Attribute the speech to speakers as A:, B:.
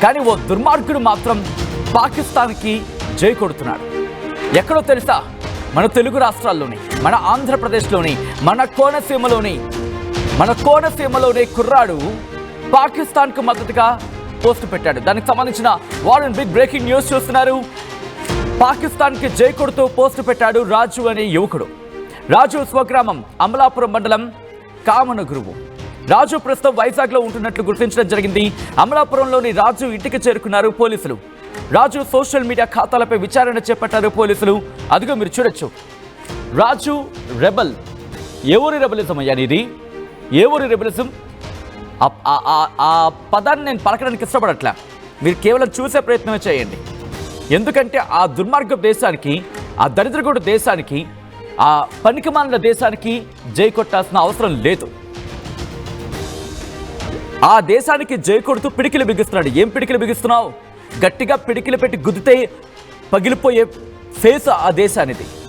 A: కానీ ఓ దుర్మార్గుడు మాత్రం పాకిస్తాన్కి జై కొడుతున్నాడు. ఎక్కడో తెలుసా? మన తెలుగు రాష్ట్రాల్లోని, మన ఆంధ్రప్రదేశ్లోని, మన కోనసీమలోని కుర్రాడు పాకిస్తాన్కు మద్దతుగా పోస్టు పెట్టాడు. దానికి సంబంధించిన వారెన్ బిగ్ బ్రేకింగ్ న్యూస్ చూస్తున్నారు. పాకిస్తాన్కి జై కొడుతూ పోస్టు పెట్టాడు రాజు అనే యువకుడు. రాజు స్వగ్రామం అమలాపురం మండలం కామనగురువు. రాజు ప్రస్తుతం వైజాగ్లో ఉంటున్నట్లు గుర్తించడం జరిగింది. అమలాపురంలోని రాజు ఇంటికి చేరుకున్నారు పోలీసులు. రాజు సోషల్ మీడియా ఖాతాలపై విచారణ చేపట్టారు పోలీసులు. అదిగో మీరు చూడొచ్చు. రాజు రెబల్. ఏ ఊరి రెబలిజం అయ్యా ఇది? ఏ ఊరి రెబలిజం? ఆ పదాన్ని నేను పలకడానికి ఇష్టపడట్లా. మీరు కేవలం చూసే ప్రయత్నమే చేయండి. ఎందుకంటే ఆ దుర్మార్గ దేశానికి, ఆ దరిద్రగూడు దేశానికి, ఆ పనికిమాలిన దేశానికి జై కొట్టాల్సిన అవసరం లేదు. ఆ దేశానికి జై కొడుతూ పిడికిలు బిగిస్తున్నాడు. ఏం పిడికిలు బిగిస్తున్నావు? గట్టిగా పిడికిలు పెట్టి గుద్దితే పగిలిపోయే ఫేస్ ఆ దేశానిది.